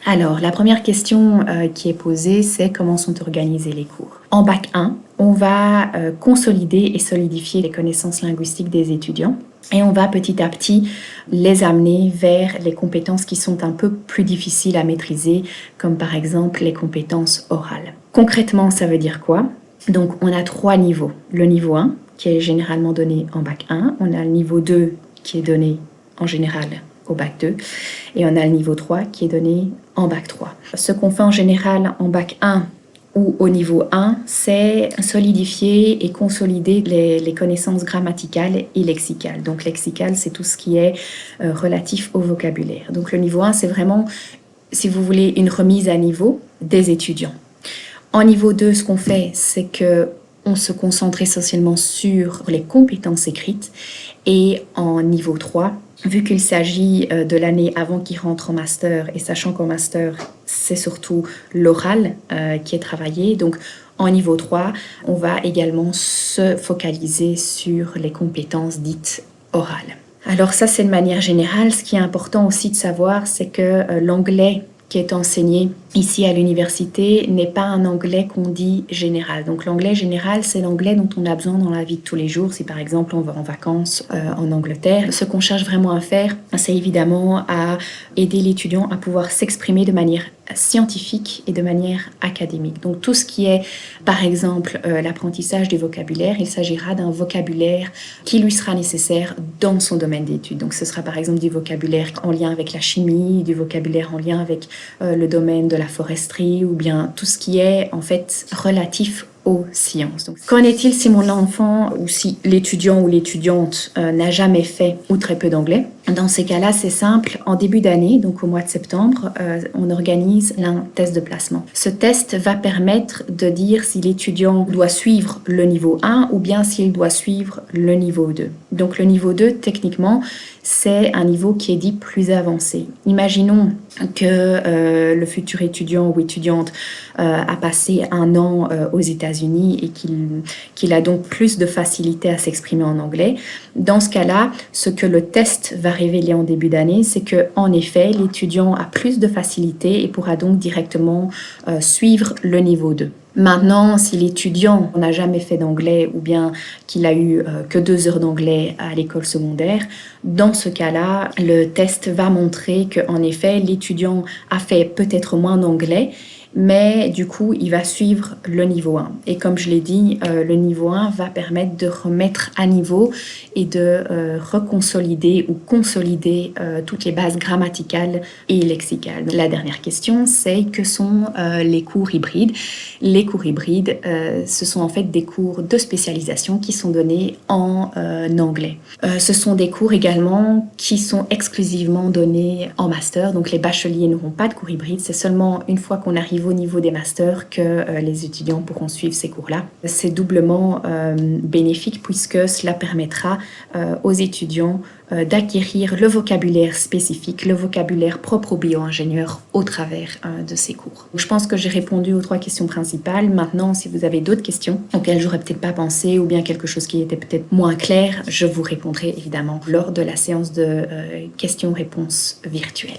Alors, la première question qui est posée, c'est comment sont organisés les cours. En bac 1, on va consolider et solidifier les connaissances linguistiques des étudiants et on va petit à petit les amener vers les compétences qui sont un peu plus difficiles à maîtriser, comme par exemple les compétences orales. Concrètement, ça veut dire quoi? Donc, on a 3 niveaux. Le niveau 1, qui est généralement donné en bac 1, on a le niveau 2 qui est donné en général au bac 2 et on a le niveau 3 qui est donné en bac 3. Ce qu'on fait en général en bac 1 ou au niveau 1, c'est solidifier et consolider les connaissances grammaticales et lexicales. Donc lexical, c'est tout ce qui est relatif au vocabulaire. Donc le niveau 1, c'est vraiment, si vous voulez, une remise à niveau des étudiants. En niveau 2, ce qu'on fait, c'est qu'on se concentre essentiellement sur les compétences écrites. Et en niveau 3, vu qu'il s'agit de l'année avant qu'ils rentrent en master, et sachant qu'en master, c'est surtout l'oral qui est travaillé, donc en niveau 3, on va également se focaliser sur les compétences dites orales. Alors ça, c'est de manière générale. Ce qui est important aussi de savoir, c'est que l'anglais qui est enseigné ici à l'université n'est pas un anglais qu'on dit général. Donc l'anglais général, c'est l'anglais dont on a besoin dans la vie de tous les jours. Si par exemple on va en vacances en Angleterre, ce qu'on cherche vraiment à faire, c'est évidemment à aider l'étudiant à pouvoir s'exprimer de manière scientifique et de manière académique. Donc tout ce qui est par exemple l'apprentissage du vocabulaire, il s'agira d'un vocabulaire qui lui sera nécessaire dans son domaine d'études. Donc ce sera par exemple du vocabulaire en lien avec la chimie, du vocabulaire en lien avec le domaine de la foresterie ou bien tout ce qui est en fait relatif aux sciences. Donc, qu'en est-il si mon enfant ou si l'étudiant ou l'étudiante n'a jamais fait ou très peu d'anglais? Dans ces cas-là, c'est simple. En début d'année, donc au mois de septembre, on organise un test de placement. Ce test va permettre de dire si l'étudiant doit suivre le niveau 1 ou bien s'il doit suivre le niveau 2. Donc le niveau 2, techniquement, c'est un niveau qui est dit plus avancé. Imaginons que le futur étudiant ou étudiante a passé 1 an aux États-Unis et qu'il a donc plus de facilité à s'exprimer en anglais. Dans ce cas-là, ce que le test va révéler en début d'année, c'est qu'en effet, l'étudiant a plus de facilité et pourra donc directement suivre le niveau 2. Maintenant, si l'étudiant n'a jamais fait d'anglais ou bien qu'il a eu que 2 heures d'anglais à l'école secondaire, dans ce cas-là, le test va montrer qu'en effet, l'étudiant a fait peut-être moins d'anglais, mais du coup, il va suivre le niveau 1. Et comme je l'ai dit, le niveau 1 va permettre de remettre à niveau et de reconsolider ou consolider toutes les bases grammaticales et lexicales. La dernière question, c'est que sont les cours hybrides? Les cours hybrides, ce sont en fait des cours de spécialisation qui sont donnés en anglais. Ce sont des cours également qui sont exclusivement donnés en master, donc les bacheliers n'auront pas de cours hybrides, c'est seulement une fois qu'on arrive au niveau des masters que les étudiants pourront suivre ces cours-là. C'est doublement bénéfique puisque cela permettra aux étudiants d'acquérir le vocabulaire spécifique, le vocabulaire propre aux bio-ingénieurs au travers de ces cours. Je pense que j'ai répondu aux 3 questions principales. Maintenant, si vous avez d'autres questions auxquelles j'aurais peut-être pas pensé ou bien quelque chose qui était peut-être moins clair, je vous répondrai évidemment lors de la séance de questions-réponses virtuelles.